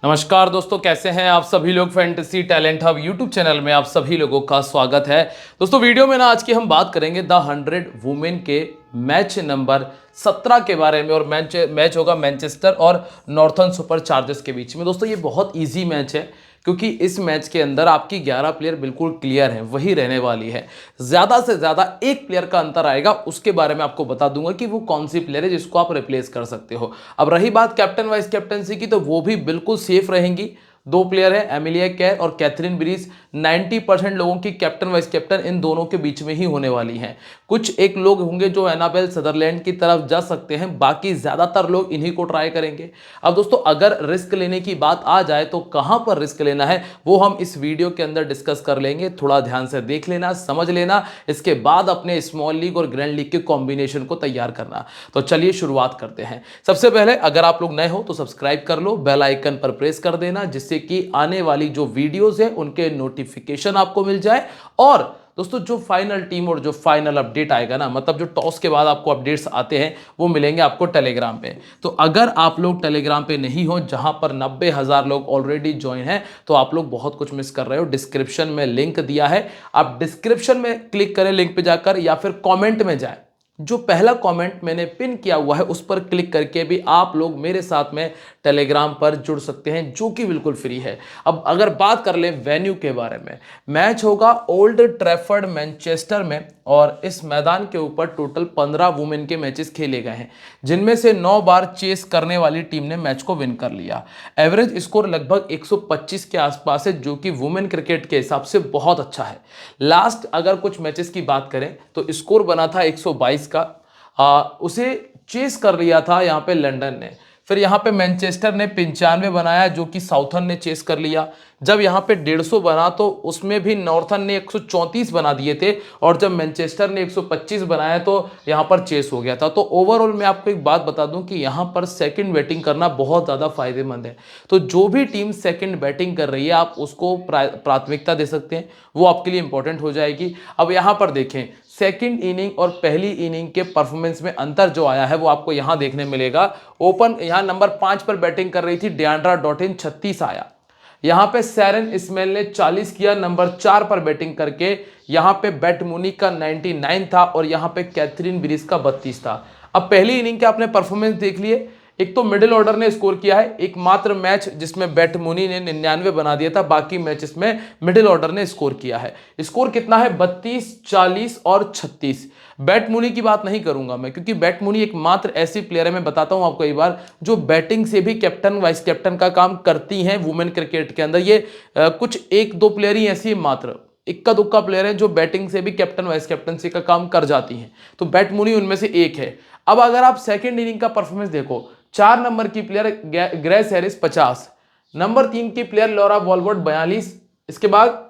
नमस्कार दोस्तों, कैसे हैं आप सभी लोग। Fantasy talent hub YouTube channel में आप सभी लोगों का स्वागत है। दोस्तों वीडियो में ना आज की हम बात करेंगे द 100 वुमेन के मैच नंबर 17 के बारे में। और मैच होगा मैनचेस्टर और नॉर्थर्न सुपर चार्जर्स के बीच में। दोस्तों ये बहुत इजी मैच है क्योंकि इस मैच के अंदर आपकी 11 प्लेयर बिल्कुल क्लियर हैं, वही रहने वाली है। ज़्यादा से ज़्यादा एक प्लेयर का अंतर आएगा, उसके बारे में आपको बता दूंगा कि वो कौन सी प्लेयर है जिसको आप रिप्लेस कर सकते हो। अब रही बात कैप्टन वाइस कैप्टनसी की, तो वो भी बिल्कुल सेफ रहेंगी। दो प्लेयर है, एमिलिया कैर और कैथरीन ब्रीज। 90% लोगों की कैप्टन वाइस कैप्टन इन दोनों के बीच में ही होने वाली हैं। कुछ एक लोग होंगे जो एनाबेल सदरलैंड की तरफ जा सकते हैं, बाकी ज्यादातर लोग इन्हीं को ट्राई करेंगे। अब दोस्तों अगर रिस्क लेने की बात आ जाए तो कहां पर रिस्क लेना है वो हम इस वीडियो के अंदर डिस्कस कर लेंगे। थोड़ा ध्यान से देख लेना, समझ लेना, इसके बाद अपने स्मॉल लीग और ग्रैंड लीग के कॉम्बिनेशन को तैयार करना। तो चलिए शुरुआत करते हैं। सबसे पहले अगर आप लोग नए हो तो सब्सक्राइब कर लो, बेल आइकन पर प्रेस कर देना, जिससे कि आने वाली जो वीडियोस है उनके नोटिफिकेशन आपको मिल जाए। और दोस्तों जो फाइनल टीम और जो फाइनल अपडेट आएगा ना, मतलब जो टॉस के बाद आपको अपडेट्स आते हैं वो मिलेंगे आपको टेलीग्राम पे। तो अगर आप लोग टेलीग्राम पे नहीं हो, जहां पर 90,000 लोग ऑलरेडी ज्वाइन हैं, तो आप लोग बहुत कुछ मिस कर रहे हो। डिस्क्रिप्शन में लिंक दिया है, आप डिस्क्रिप्शन में क्लिक करें लिंक पे जाकर, या फिर कॉमेंट में जाए, जो पहला कमेंट मैंने पिन किया हुआ है उस पर क्लिक करके भी आप लोग मेरे साथ में टेलीग्राम पर जुड़ सकते हैं, जो कि बिल्कुल फ्री है। अब अगर बात कर ले वेन्यू के बारे में, मैच होगा ओल्ड ट्रैफर्ड मैनचेस्टर में, और इस मैदान के ऊपर टोटल 15 वुमेन के मैचेस खेले गए हैं, जिनमें से 9 बार चेस करने वाली टीम ने मैच को विन कर लिया। एवरेज स्कोर लगभग 125 के आसपास है, जो कि वुमेन क्रिकेट के हिसाब से बहुत अच्छा है। लास्ट अगर कुछ मैचेस की बात करें तो स्कोर बना था 122 का, उसे चेस कर लिया था यहाँ पे लंदन ने। फिर यहाँ पे मैनचेस्टर ने 95 बनाया, जो कि साउथर्न ने चेस कर लिया। जब यहाँ पे 150 बना तो उसमें भी नॉर्थर्न ने 134 बना दिए थे, और जब मैनचेस्टर ने 125 बनाया तो यहाँ पर चेस हो गया था। तो ओवरऑल मैं आपको एक बात बता दूं कि यहाँ पर सेकंड बैटिंग करना बहुत ज़्यादा फायदेमंद है। तो जो भी टीम सेकंड बैटिंग कर रही है आप उसको प्राथमिकता दे सकते हैं, वो आपके लिए इंपॉर्टेंट हो जाएगी। अब यहाँ पर देखें, सेकंड इनिंग और पहली इनिंग के परफॉर्मेंस में अंतर जो आया है वो आपको यहां देखने मिलेगा। ओपन यहां नंबर 5 पर बैटिंग कर रही थी डियांड्रा डॉटिन, 36 आया। यहां पे सैरन इस्माइल ने 40 किया नंबर 4 पर बैटिंग करके। यहां पे बैट मूनी का 99 था, और यहां पे कैथरीन ब्रीज का 32 था। अब पहली इनिंग के आपने परफॉर्मेंस देख लिए। एक तो मिडिल ऑर्डर ने स्कोर किया है, एकमात्र मैच जिसमें बैट मूनी ने 99 बना दिया था, बाकी मैचेस में मिडिल ऑर्डर ने स्कोर किया है। स्कोर कितना है? 32, 40 और 36। बैट मूनी की बात नहीं करूंगा मैं, क्योंकि बैट मूनी एकमात्र ऐसी प्लेयर है, मैं बताता हूं आपको एक बार, जो बैटिंग से भी कैप्टन वाइस कैप्टन का काम करती हैं वुमेन क्रिकेट के अंदर। ये कुछ एक दो प्लेयर ही ऐसी मात्र इक्का दुक्का प्लेयर है जो बैटिंग से भी कैप्टन वाइस कैप्टनसी का काम कर जाती हैं। तो बैट मूनी उनमें से एक है। अब अगर आप सेकंड इनिंग का परफॉर्मेंस देखो, 4 नंबर की प्लेयर ग्रेस हैरिस 50, नंबर 3 की प्लेयर लॉरा वॉलवर्ड 42। इसके बाद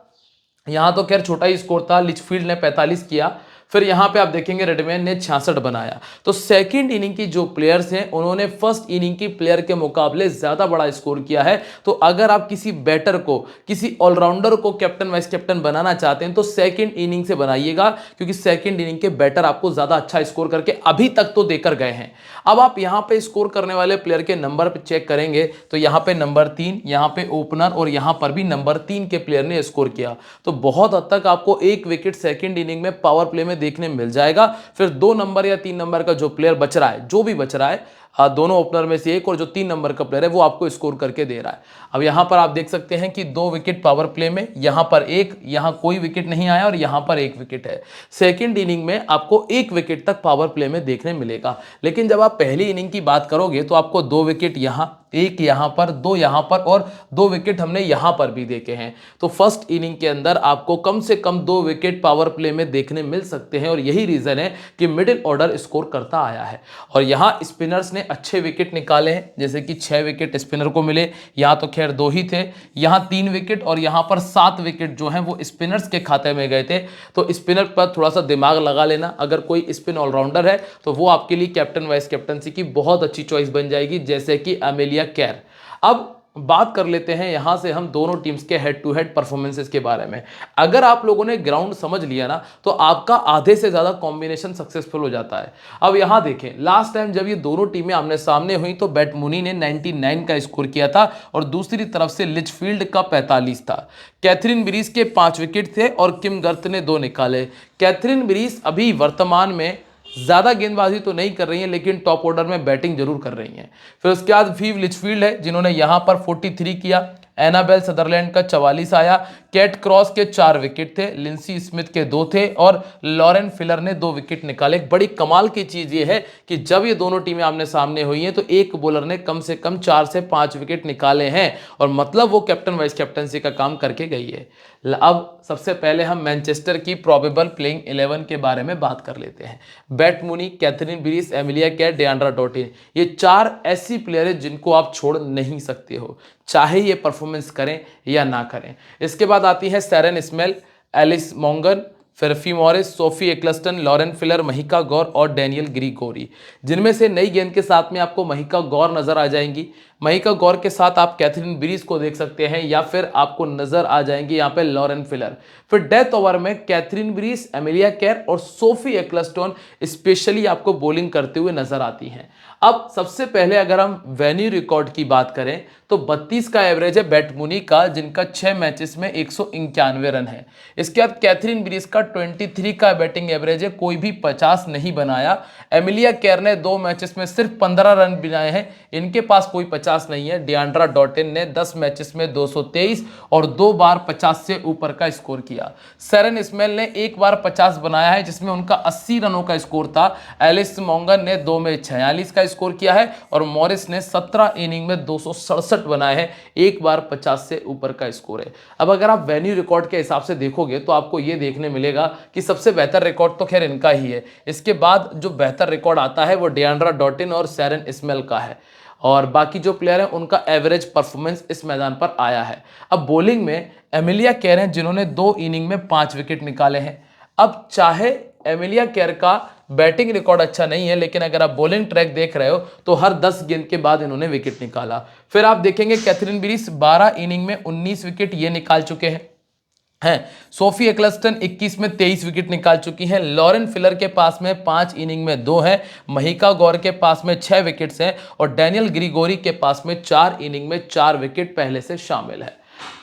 यहां तो खैर छोटा ही स्कोर था, लिचफील्ड ने 45 किया। फिर यहां पे आप देखेंगे रेडमैन ने 66 बनाया। तो सेकंड इनिंग की जो प्लेयर्स हैं उन्होंने फर्स्ट इनिंग की प्लेयर के मुकाबले ज्यादा बड़ा स्कोर किया है। तो अगर आप किसी बैटर को, किसी ऑलराउंडर को कैप्टन वाइस कैप्टन बनाना चाहते हैं तो सेकंड इनिंग से बनाइएगा, क्योंकि सेकंड इनिंग के बैटर आपको ज्यादा अच्छा स्कोर करके अभी तक तो देकर गए हैं। अब आप यहां पे स्कोर करने वाले प्लेयर के नंबर पे चेक करेंगे तो यहां पे नंबर 3, यहां पे ओपनर, और यहां पर भी नंबर 3 के प्लेयर ने स्कोर किया। तो बहुत हद तक आपको एक विकेट सेकंड इनिंग में पावर प्ले में देखने मिल जाएगा। फिर 2 नंबर या 3 नंबर का जो प्लेयर बच रहा है, जो भी बच रहा है, दोनों ओपनर में से एक, और जो 3 नंबर का प्लेयर है वो आपको स्कोर करके दे रहा है। अब यहां पर आप देख सकते हैं कि 2 विकेट पावर प्ले में, यहां पर एक, यहां कोई विकेट नहीं आया, और यहां पर 1 विकेट है। सेकंड इनिंग में आपको 1 विकेट तक पावर प्ले में देखने मिलेगा। लेकिन जब आप पहली इनिंग की बात करोगे तो आपको 2 विकेट यहां, 1 यहां पर, 2 यहां पर, और 2 विकेट हमने यहां पर भी देखे हैं। तो फर्स्ट इनिंग के अंदर आपको कम से कम 2 विकेट पावर प्ले में देखने मिल सकते हैं, और यही रीजन है कि मिडिल ऑर्डर स्कोर करता आया है। और यहां स्पिनर्स ने अच्छे विकेट निकाले हैं, जैसे कि 6 विकेट स्पिनर को मिले। यहां तो खैर 2 ही थे, यहां 3 विकेट, और यहां पर 7 विकेट जो हैं वो स्पिनर्स के खाते में गए थे। तो स्पिनर पर थोड़ा सा दिमाग लगा लेना, अगर कोई स्पिन ऑलराउंडर है तो वो आपके लिए कैप्टन वाइस कैप्टनसी की बहुत अच्छी चॉइस बन जाएगी, जैसे कि एमिलिया कैर। अब बात कर लेते हैं यहां से हम दोनों टीम्स के हेड टू हेड परफॉर्मेंसेस के बारे में। अगर आप लोगों ने ग्राउंड समझ लिया ना तो आपका आधे से ज्यादा कॉम्बिनेशन सक्सेसफुल हो जाता है। अब यहां देखें, लास्ट टाइम जब ये दोनों टीमें आमने सामने हुई तो बैट मूनी ने 99 का स्कोर किया था और दूसरी तरफ से लिचफील्ड का 45 था। कैथरीन ब्रीस के 5 विकेट थे और किम गर्थ ने 2 निकाले। कैथरीन ब्रीस अभी वर्तमान में ज्यादा गेंदबाजी तो नहीं कर रही है लेकिन टॉप ऑर्डर में बैटिंग जरूर कर रही हैं। फिर उसके बाद फीव लिचफील्ड है जिन्होंने यहां पर 43 किया। एनाबेल सदरलैंड का 44 आया। कैट क्रॉस के 4 विकेट थे, लिंसी स्मिथ के 2 थे और लॉरेन फिलर ने 2 विकेट निकाले। बड़ी कमाल की चीज ये है कि जब ये दोनों टीमें आमने सामने हुई हैं तो एक बॉलर ने कम से कम 4 से 5 विकेट निकाले हैं और मतलब वो कैप्टन वाइस कैप्टनसी का काम करके गई है। अब सबसे पहले हम मैनचेस्टर की प्रोबेबल प्लेइंग 11 के बारे में बात कर लेते हैं। Beth Mooney, Kathryn Bryce, Amelia Kerr, Deandra Dottin, ये 4 ऐसी प्लेयर है जिनको आप छोड़ नहीं सकते हो, चाहे ये परफॉर्मेंस करें या ना करें। इसके बाद आती है सैरन स्मेल, एलिस मॉन्गन, फिर फी Morris, Sophie एक्लस्टन, Lauren filler, Mahika गौर और डैनियल ग्रीगोरी, जिनमें से नई गेंद के साथ में आपको महिका गौर नजर आ जाएंगी। महिका गौर के साथ आप कैथरीन ब्रीस को देख सकते हैं या फिर आपको नजर आ जाएंगे यहाँ पे लॉरेन फिलर। फिर डेथ ओवर में कैथरीन ब्रीस, एमिलिया कैर और सोफी एक्लस्टन स्पेशली आपको बॉलिंग करते हुए नजर आती हैं। अब सबसे पहले अगर हम वेन्यू रिकॉर्ड की बात करें तो 32 का एवरेज है बैट मूनी का, जिनका 6 मैचेस में 191 रन है। इसके बाद कैथरीन ब्रीस का 23 का बैटिंग एवरेज है, कोई भी 50 नहीं बनाया। एमिलिया केर ने 2 मैचेस में सिर्फ 15 रन बनाए हैं, इनके पास कोई 50 नहीं है। डियांड्रा डॉटिन ने 10 मैचेस में 223 और 2 बार 50 से ऊपर का स्कोर किया। सैरन स्मेल ने 1 बार 50 बनाया है जिसमें उनका 80 रनों का स्कोर था। एलिस मॉन्गन ने 2 में 46 का स्कोर किया है और मॉरिस ने 17 इनिंग में 267 बनाए हैं, 1 बार 50 से ऊपर का स्कोर है। अब अगर आप वेन्यू रिकॉर्ड के हिसाब से देखोगे तो आपको यह देखने मिलेगा कि सबसे बेहतर रिकॉर्ड तो खैर इनका ही है। इसके बाद जो बेहतर रिकॉर्ड आता है वो डियांड्रा डॉटिन और सैरन स्मेल का है और बाकी जो प्लेयर हैं उनका एवरेज परफॉर्मेंस इस मैदान पर आया है। अब बॉलिंग में एमिलिया केर हैं जिन्होंने 2 इनिंग में 5 विकेट निकाले हैं। अब चाहे एमिलिया केर का बैटिंग रिकॉर्ड अच्छा नहीं है लेकिन अगर आप बॉलिंग ट्रैक देख रहे हो तो हर 10 गेंद के बाद इन्होंने विकेट निकाला। फिर आप देखेंगे कैथरीन ब्रीस 12 इनिंग में 19 विकेट ये निकाल चुके हैं। सोफी एक्लस्टन 21 में 23 विकेट निकाल चुकी हैं। लॉरेन फिलर के पास में 5 इनिंग में 2 है। महिका गौर के पास में 6 विकेट्स हैं और डैनियल ग्रीगोरी के पास में 4 इनिंग में 4 विकेट पहले से शामिल है।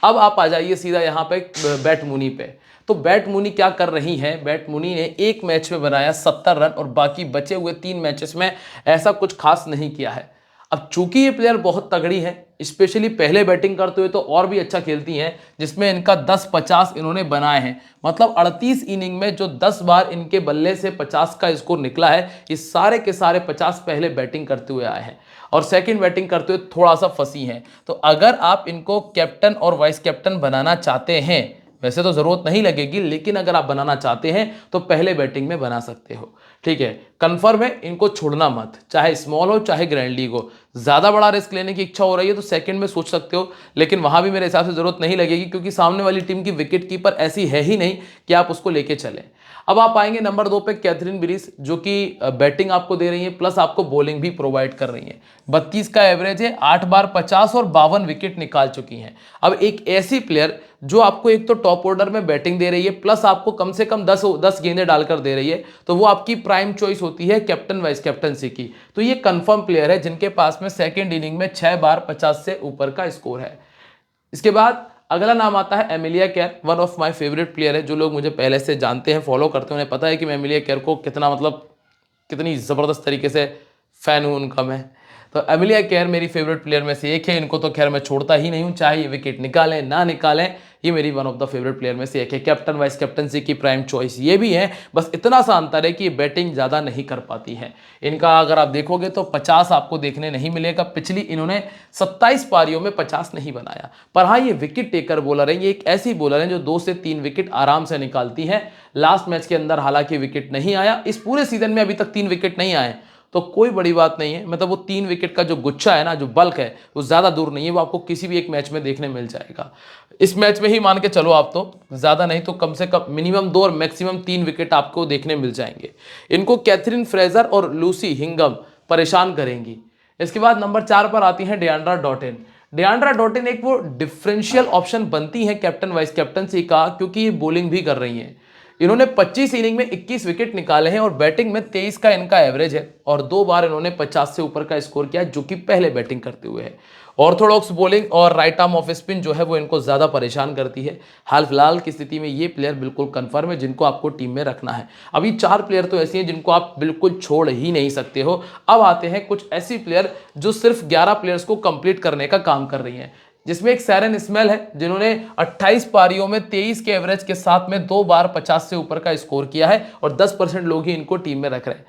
अब आप आ जाइए सीधा यहाँ पे बैट मूनी पे। तो बैट मूनी क्या कर रही हैं? बैट मूनी ने एक मैच में बनाया 70 रन और बाकी बचे हुए 3 मैचेस में ऐसा कुछ खास नहीं किया है। अब चूंकि ये प्लेयर बहुत तगड़ी है, स्पेशली पहले बैटिंग करते हुए तो और भी अच्छा खेलती हैं, जिसमें इनका 10-50 इन्होंने बनाए हैं। मतलब 38 इनिंग में जो 10 बार इनके बल्ले से 50 का स्कोर निकला है, ये सारे के सारे 50 पहले बैटिंग करते हुए आए हैं और सेकंड बैटिंग करते हुए थोड़ा सा फंसी हैं। तो अगर आप इनको कैप्टन और वाइस कैप्टन बनाना चाहते हैं, वैसे तो जरूरत नहीं लगेगी लेकिन अगर आप बनाना चाहते हैं तो पहले बैटिंग में बना सकते हो। ठीक है, कंफर्म है, इनको छोड़ना मत, चाहे स्मॉल हो चाहे ग्रैंड लीग हो। ज्यादा बड़ा रिस्क लेने की इच्छा हो रही है तो सेकंड में सोच सकते हो, लेकिन वहां भी मेरे हिसाब से जरूरत नहीं लगेगी क्योंकि सामने वाली टीम की विकेट कीपर ऐसी है ही नहीं कि आप उसको लेके चलें। अब आप आएंगे नंबर 2 पे कैथरीन ब्रीस, जो कि बैटिंग आपको दे रही है प्लस आपको बॉलिंग भी प्रोवाइड कर रही है। 32 का एवरेज है, 8 बार 50 और 52 विकेट निकाल चुकी हैं। अब एक ऐसी प्लेयर जो आपको एक तो टॉप ऑर्डर में बैटिंग दे रही है प्लस आपको कम से कम 10 गेंदें डालकर दे रही है, तो वो आपकी प्राइम चॉइस होती है कैप्टन वाइस कैप्टनसी की। तो ये कंफर्म प्लेयर है जिनके पास में सेकंड इनिंग में 6 बार 50 से ऊपर का स्कोर है। इसके बाद अगला नाम आता है एमिलिया केर, one of my favourite player है। जो लोग मुझे पहले से जानते हैं, फॉलो करते हैं, उन्हें पता है कि मैं एमिलिया केर को कितना मतलब कितनी ज़बरदस्त तरीके से फ़ैन हूँ उनका मैं। तो एमिलिया केर मेरी फेवरेट प्लेयर में से एक है, इनको तो खैर मैं छोड़ता ही नहीं हूँ, चाहे ये विकेट निकालें ना निकालें, ये मेरी one of the favourite player में से एक है। कैप्टन वाइस कैप्टनसी की प्राइम चॉइस ये भी है, बस इतना सा अंतर है कि ये बैटिंग ज़्यादा नहीं कर पाती है। इनका अगर आप देखोगे तो 50 आपको देखने नहीं मिलेगा। पिछली इन्होंने 27 पारियों में 50 नहीं बनाया, पर हाँ ये विकेट टेकर बॉलर है। ये एक ऐसी बॉलर है जो 2 से 3 विकेट आराम से निकालती है। लास्ट मैच के अंदर हालांकि विकेट नहीं आया, इस पूरे सीजन में अभी तक 3 विकेट नहीं आए तो कोई बड़ी बात नहीं है। मतलब वो 3 विकेट का जो गुच्छा है ना, जो बल्क है, वो ज़्यादा दूर नहीं है, वो आपको किसी भी एक मैच में देखने मिल जाएगा। इस मैच में ही मान के चलो आप, तो ज़्यादा नहीं तो कम से कम मिनिमम 2 और मैक्सिमम 3 विकेट आपको देखने मिल जाएंगे। इनको कैथरीन फ्रेजर और लूसी हिंगम परेशान करेंगी। इसके बाद नंबर 4 पर आती हैं डियांड्रा डॉटिन। डियांड्रा डॉटिन एक वो डिफरेंशियल ऑप्शन बनती है कैप्टन वाइस कैप्टनसी का, क्योंकि ये बॉलिंग भी कर रही हैं। इन्होंने 25 इनिंग में 21 विकेट निकाले हैं और बैटिंग में 23 का इनका एवरेज है और 2 बार इन्होंने 50 से ऊपर का स्कोर किया, जो कि पहले बैटिंग करते हुए है। ऑर्थोडॉक्स बॉलिंग और राइट आर्म ऑफ स्पिन जो है वो इनको ज़्यादा परेशान करती है। हाल फिलहाल की स्थिति में ये प्लेयर बिल्कुल कंफर्म है जिनको आपको टीम में रखना है। अभी 4 प्लेयर तो ऐसी हैं जिनको आप बिल्कुल छोड़ ही नहीं सकते हो। अब आते हैं कुछ ऐसी प्लेयर जो सिर्फ 11 प्लेयर्स को कंप्लीट करने का काम कर रही हैं, जिसमें एक सैरन स्मेल है जिन्होंने 28 पारियों में 23 के एवरेज के साथ में 2 बार 50 से ऊपर का स्कोर किया है और 10% लोग ही इनको टीम में रख रहे हैं।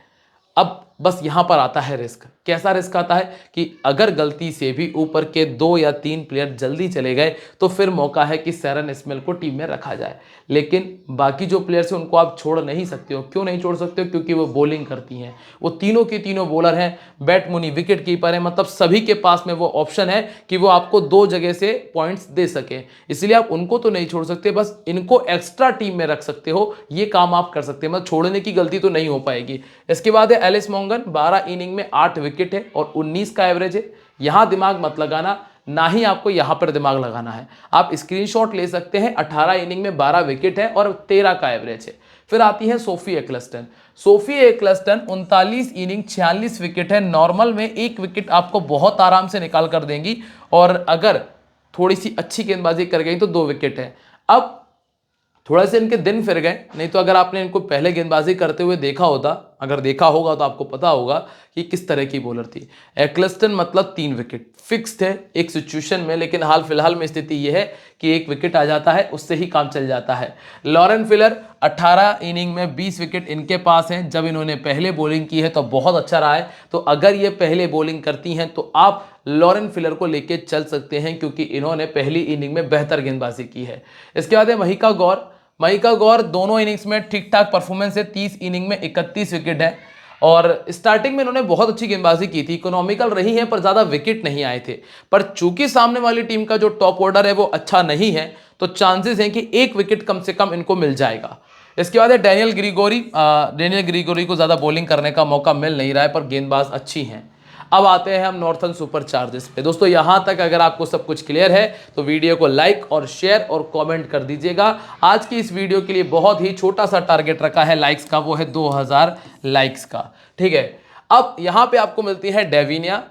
अब बस यहां पर आता है रिस्क। कैसा रिस्क आता है कि अगर गलती से भी ऊपर के 2 या 3 प्लेयर जल्दी चले गए तो फिर मौका है कि सैरन स्मेल को टीम में रखा जाए, लेकिन बाकी जो प्लेयर्स हैं उनको आप छोड़ नहीं सकते हो। क्यों नहीं छोड़ सकते हो? क्योंकि वो बॉलिंग करती हैं। वो तीनों की तीनों बॉलर हैं, बैट मुनी विकेट कीपर है, मतलब सभी के पास में वो ऑप्शन है कि वो आपको 2 जगह से पॉइंट्स दे सके। इसलिए आप उनको तो नहीं छोड़ सकते, बस इनको एक्स्ट्रा टीम में रख सकते हो। ये काम आप कर सकते हैं, मतलब छोड़ने की गलती तो नहीं हो पाएगी। इसके बाद है एलिस मॉन्गन, 12 इनिंग में 8 विकेट है और 19 का एवरेज है। यहां दिमाग मत लगाना, ना ही आपको यहां पर दिमाग लगाना है। आप स्क्रीनशॉट ले सकते हैं। 18 इनिंग में 12 विकेट है और 13 का एवरेज है। फिर आती है सोफी एक्लस्टन। सोफी एक्लस्टन 39 इनिंग 46 विकेट है। नॉर्मल में 1 विकेट आपको बहुत आराम से निकाल कर देंगी और अगर थोड़ी सी अच्छी गेंदबाजी कर गई तो 2 विकेट है। अब थोड़ा से इनके दिन फिर गए, नहीं तो अगर आपने इनको पहले गेंदबाजी करते हुए देखा होता, अगर देखा होगा तो आपको पता होगा कि किस तरह की बॉलर थी। एक्लस्टन मतलब 3 विकेट फिक्स थे एक सिचुएशन में, लेकिन हाल फिलहाल में स्थिति यह है कि 1 विकेट आ जाता है, उससे ही काम चल जाता है। लॉरेन फिलर 18 इनिंग में 20 विकेट इनके पास हैं। जब इन्होंने पहले बॉलिंग की है तो बहुत अच्छा रहा है, तो अगर ये पहले बॉलिंग करती हैं तो आप लॉरेन फिलर को लेके चल सकते हैं, क्योंकि इन्होंने पहली इनिंग में बेहतर गेंदबाजी की है। इसके बाद है महिका गौर। महिका गौर दोनों इनिंग्स में ठीक ठाक परफॉर्मेंस है। 30 इनिंग में 31 विकेट है और स्टार्टिंग में इन्होंने बहुत अच्छी गेंदबाजी की थी, इकोनॉमिकल रही है पर ज़्यादा विकेट नहीं आए थे। पर चूंकि सामने वाली टीम का जो टॉप ऑर्डर है वो अच्छा नहीं है, तो चांसेस हैं कि 1 विकेट कम से कम इनको मिल जाएगा। इसके बाद है डैनियल ग्रीगोरी। डैनियल ग्रीगोरी को ज़्यादा बॉलिंग करने का मौका मिल नहीं रहा है, पर गेंदबाज अच्छी हैं। अब आते हैं हम नॉर्थन सुपर चार्जर्स पे। दोस्तों यहां तक अगर आपको सब कुछ क्लियर है तो वीडियो को लाइक और शेयर और कमेंट कर दीजिएगा। आज की इस वीडियो के लिए बहुत ही छोटा सा टारगेट रखा है लाइक्स का, वो है 2000 लाइक्स का। ठीक है, अब यहां पे आपको मिलती है डेविनिया,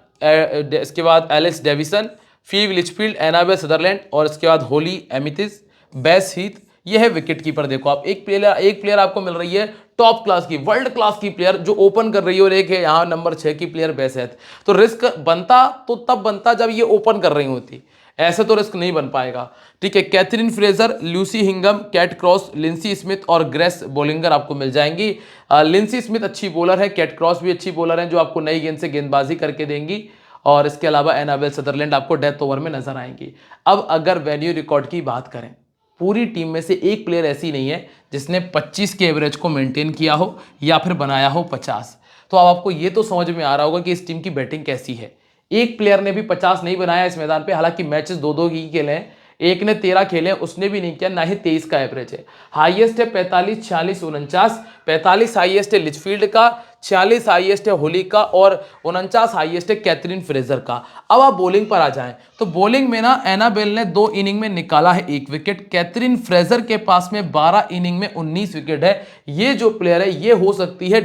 इसके बाद Alice Davidson, Phoebe Litchfield, Annabel Sutherland और इसके बाद होली एमिथिस, बेस हीथ। ये है विकेट कीपर। देखो आप एक प्लेयर आपको मिल रही है टॉप क्लास की, वर्ल्ड क्लास की प्लेयर जो ओपन कर रही है, और एक है यहाँ नंबर 6 की प्लेयर बेसैथ। तो रिस्क बनता तो तब बनता जब ये ओपन कर रही होती, ऐसे तो रिस्क नहीं बन पाएगा। ठीक है, कैथरीन फ्रेजर, लूसी हिंगम, कैट क्रॉस, लिंसी स्मिथ और ग्रेस बोलिंगर आपको मिल जाएंगी। लिंसी स्मिथ अच्छी बॉलर है, कैट क्रॉस भी अच्छी बॉलर है जो आपको नई गेंद से गेंदबाजी करके देंगी, और इसके अलावा एनाबेल सदरलैंड आपको डेथ ओवर में नजर आएंगी। अब अगर वेन्यू रिकॉर्ड की बात करें, पूरी टीम में से एक प्लेयर ऐसी नहीं है जिसने 25 के एवरेज को मेंटेन किया हो या फिर बनाया हो 50। तो अब आपको ये तो समझ में आ रहा होगा कि इस टीम की बैटिंग कैसी है। एक प्लेयर ने भी 50 नहीं बनाया इस मैदान पे, हालांकि मैचेस 2-2 ही खेले हैं। एक ने 13 खेले, उसने भी नहीं किया, ना ही 23 का एवरेज है। हाईएस्ट है 45, 46, 49। 45 हाईएस्ट है लिचफील्ड का, 46 हाईएस्ट है होली का और 49 हाईएस्ट है कैथरीन फ्रेजर का। अब आप बॉलिंग पर आ जाएं तो बॉलिंग में ना एनाबेल ने 2 इनिंग में निकाला है 1 विकेट। कैथरीन फ्रेजर के पास में 12 इनिंग में 19 विकेट है। ये जो प्लेयर है ये हो सकती है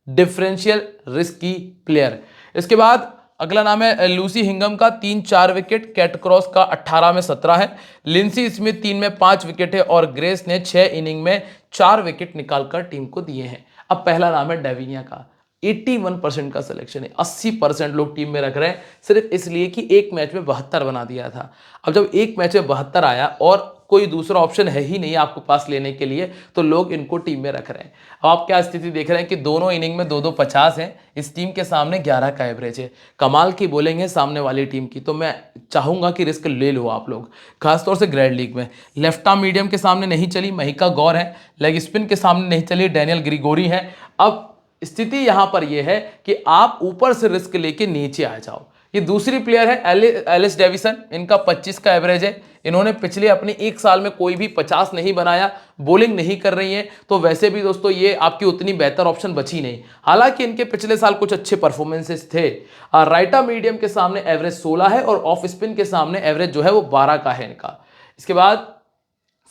डिफरेंशियल रिस्की प्लेयर। इसके बाद अगला नाम है लूसी हिंगम का, 3-4 विकेट। कैट क्रॉस का 18 में 17 है। लिंसी स्मिथ 3 में 5 विकेट है और ग्रेस ने 6 इनिंग में 4 विकेट निकालकर टीम को दिए हैं। अब पहला नाम है डेविनिया का, 81% का सिलेक्शन है। 80% लोग टीम में रख रहे हैं सिर्फ इसलिए कि एक मैच में 72 बना दिया था। अब जब एक मैच में 72 आया और कोई दूसरा ऑप्शन है ही नहीं आपको पास लेने के लिए, तो लोग इनको टीम में रख रहे हैं। अब आप क्या स्थिति देख रहे हैं कि दोनों इनिंग में 2-2 50 हैं। इस टीम के सामने 11 का एवरेज है। कमाल की बॉलिंग है सामने वाली टीम की, तो मैं चाहूंगा कि रिस्क ले लो आप लोग, खासतौर से ग्रैंड लीग में। लेफ्ट आर्म मीडियम के सामने नहीं चली, महिका गौर है। लेग स्पिन के सामने नहीं चली, डैनियल ग्रीगोरी है। अब स्थिति यहां पर यह है कि आप ऊपर से रिस्क लेके नीचे आ जाओ, ये दूसरी प्लेयर है एलिस डेविसन, इनका 25 का एवरेज है। इन्होंने पिछले अपने एक साल में कोई भी 50 नहीं बनाया, बॉलिंग नहीं कर रही हैं, तो वैसे भी दोस्तों ये आपकी उतनी बेहतर ऑप्शन बची नहीं। हालांकि इनके पिछले साल कुछ अच्छे परफॉर्मेंसेस थे। राइटा मीडियम के सामने एवरेज 16 है और ऑफ स्पिन के सामने एवरेज जो है वो 12 का है इनका। इसके बाद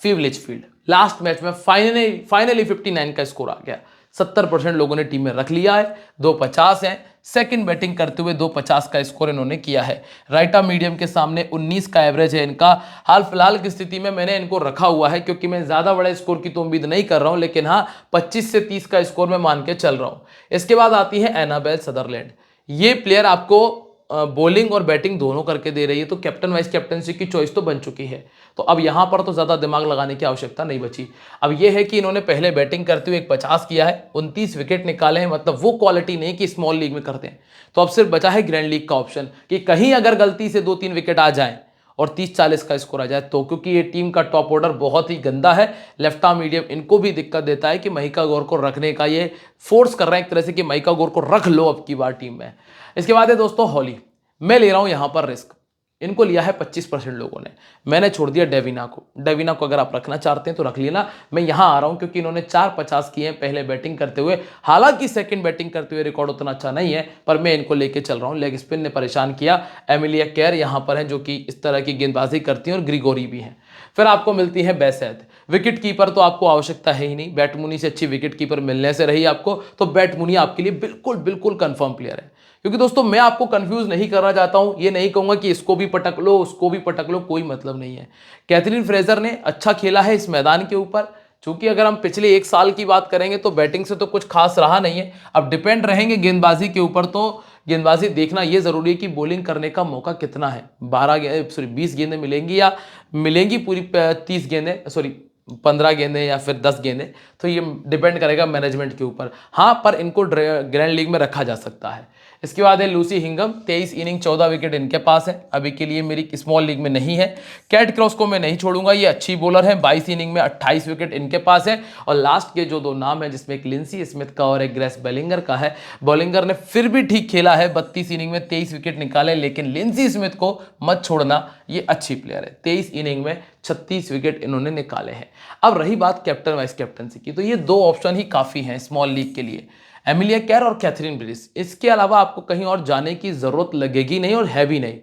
फिव लिचफील्ड, लास्ट मैच में फाइनली 59 का स्कोर आ गया। 70% लोगों ने टीम में रख लिया है, 250 हैं। सेकंड बैटिंग करते हुए 250 का स्कोर इन्होंने किया है। राइटा मीडियम के सामने 19 का एवरेज है इनका। हाल फिलहाल की स्थिति में मैंने इनको रखा हुआ है क्योंकि मैं ज्यादा बड़े स्कोर की तो उम्मीद नहीं कर रहा हूं, लेकिन हाँ 25 से 30 का स्कोर मैं मान के चल रहा हूं। इसके बाद आती है एनाबेल सदरलैंड। ये प्लेयर आपको बॉलिंग और बैटिंग दोनों करके दे रही है, तो कैप्टन वाइस कैप्टनसी की चॉइस तो बन चुकी है। तो अब यहां पर तो ज्यादा दिमाग लगाने की आवश्यकता नहीं बची। अब यह है कि इन्होंने पहले बैटिंग करते हुए एक 50 किया है, 29 विकेट निकाले हैं, मतलब वो क्वालिटी नहीं कि स्मॉल लीग में करते हैं। तो अब सिर्फ बचा है ग्रैंड लीग का ऑप्शन कि कहीं अगर गलती से 2-3 विकेट आ जाए और 30-40 का स्कोर आ जाए तो, क्योंकि ये टीम का टॉप ऑर्डर बहुत ही गंदा है। लेफ्ट आर्म मीडियम इनको भी दिक्कत देता है कि महिका गौर को रखने का ये फोर्स कर रहे हैं एक तरह से कि महिका गौर को रख लो अब की बार टीम में। इसके बाद है दोस्तों हॉली। मैं ले रहा हूं यहां पर रिस्क, इनको लिया है 25% लोगों ने, मैंने छोड़ दिया डेविना को। डेविना को अगर आप रखना चाहते हैं तो रख लेना। मैं यहां आ रहा हूं क्योंकि इन्होंने 4-50 किए हैं पहले बैटिंग करते हुए। हालांकि सेकंड बैटिंग करते हुए रिकॉर्ड उतना अच्छा नहीं है, पर मैं इनको लेके चल रहा हूं। लेग स्पिन ने परेशान किया। एमिलिया केयर यहां पर है जो कि इस तरह की गेंदबाजी करती है, और ग्रिगोरी भी है। फिर आपको मिलती है बेसैद। विकेट कीपर तो आपको आवश्यकता है ही नहीं, बैट मुनी से अच्छी विकेट कीपर मिलने से रही आपको, तो बैट मुनी आपके लिए बिल्कुल बिल्कुल कंफर्म प्लेयर है। क्योंकि दोस्तों मैं आपको कंफ्यूज नहीं करना चाहता हूं, ये नहीं कहूंगा कि इसको भी पटक लो उसको भी पटक लो, कोई मतलब नहीं है। कैथरीन फ्रेजर ने अच्छा खेला है इस मैदान के ऊपर। चूंकि अगर हम पिछले एक साल की बात करेंगे तो बैटिंग से तो कुछ खास रहा नहीं है। अब डिपेंड रहेंगे गेंदबाजी के ऊपर, तो गेंदबाजी देखना यह जरूरी है कि बॉलिंग करने का मौका कितना है। 20 गेंदें मिलेंगी या मिलेंगी पूरी 30 गेंदें, 15 गेंदें या फिर 10 गेंदें, तो ये डिपेंड करेगा मैनेजमेंट के ऊपर। हाँ, पर इनको ग्रैंड लीग में रखा जा सकता है। इसके बाद है लूसी हिंगम। 23 इनिंग 14 विकेट इनके पास है, अभी के लिए मेरी स्मॉल लीग में नहीं है। कैट क्रॉस को मैं नहीं छोड़ूंगा, ये अच्छी बॉलर है। 22 इनिंग में 28 विकेट इनके पास है। और लास्ट के जो 2 नाम है, जिसमें एक लिंसी स्मिथ का और एक ग्रेस बेलिंगर का है। बॉलिंगर ने फिर भी ठीक खेला है, 32 इनिंग में 23 विकेट निकाले, लेकिन लिंसी स्मिथ को मत छोड़ना, ये अच्छी प्लेयर है। 23 इनिंग में 36 विकेट इन्होंने निकाले हैं। अब रही बात कैप्टन वाइस कैप्टनसी की, तो ये 2 ऑप्शन ही काफी हैं स्मॉल लीग के लिए, एमिलिया केयर और कैथरीन ब्रिस। इसके अलावा आपको कहीं और जाने की जरूरत लगेगी नहीं और है भी नहीं।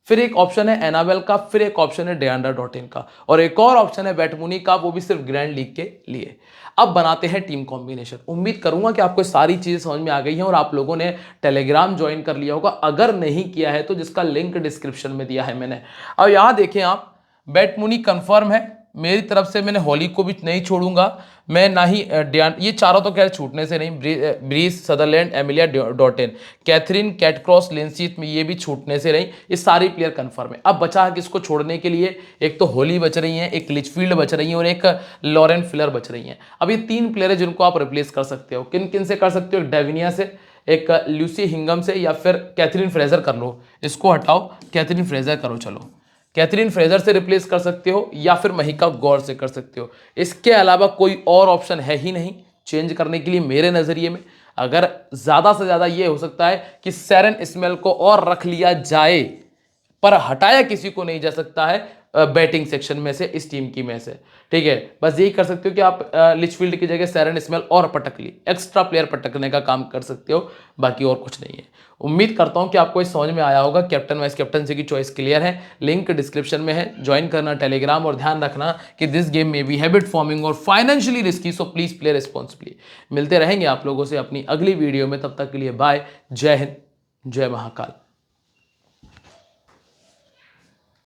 फिर एक ऑप्शन है एनाबेल का, फिर एक ऑप्शन है डियांड्रा डॉटिन का, और एक और ऑप्शन है बैट मुनी का, वो भी सिर्फ ग्रैंड लीग के लिए। अब बनाते हैं टीम कॉम्बिनेशन। उम्मीद करूंगा कि आपको सारी चीजें समझ में आ गई हैं और आप लोगों ने टेलीग्राम ज्वाइन कर लिया होगा। अगर नहीं किया है तो जिसका लिंक डिस्क्रिप्शन में दिया है मैंने। अब यहां देखें आप, बैट मुनी कंफर्म है मेरी तरफ से, मैंने हॉली को भी नहीं छोड़ूंगा मैं, ना ही ये चारों तो खैर छूटने से नहीं, Bryce, Sutherland, Emilia Dottin, Katherine, Kate Cross, Linsey में ये भी छूटने से नहीं। ये सारी प्लेयर कंफर्म है। अब बचा है किसको छोड़ने के लिए, एक तो हॉली बच रही हैं, एक लिचफील्ड बच रही हैं और एक लॉरेन फिलर बच रही हैं। अब ये 3 प्लेयर है जिनको आप रिप्लेस कर सकते हो। किन किन से कर सकते हो, एक डेविनिया से, एक लूसी हिंगम से, या फिर कैथरीन फ्रेजर कर लो। इसको हटाओ, कैथरीन फ्रेजर करो। चलो, कैथरीन फ्रेजर से रिप्लेस कर सकते हो या फिर महिका गौर से कर सकते हो। इसके अलावा कोई और ऑप्शन है ही नहीं चेंज करने के लिए मेरे नजरिए में। अगर ज्यादा से ज्यादा ये हो सकता है कि सैरन स्मेल को और रख लिया जाए, पर हटाया किसी को नहीं जा सकता है बैटिंग सेक्शन में से, इस टीम की में से। ठीक है, बस यही कर सकते हो कि आप लिचफील्ड की जगह सैरन स्मेल और पटक ली, एक्स्ट्रा प्लेयर पटकने का काम कर सकते हो, बाकी और कुछ नहीं है। उम्मीद करता हूं कि आपको इस समझ में आया होगा। कैप्टन वाइस कैप्टनसी की चॉइस क्लियर है, लिंक डिस्क्रिप्शन में है, ज्वाइन करना टेलीग्राम। और ध्यान रखना कि दिस गेम में बी हैबिट फॉर्मिंग और financially risky, so please play responsibly. मिलते रहेंगे आप लोगों से अपनी अगली वीडियो में, तब तक के लिए बाय, जय हिंद, जय महाकाल।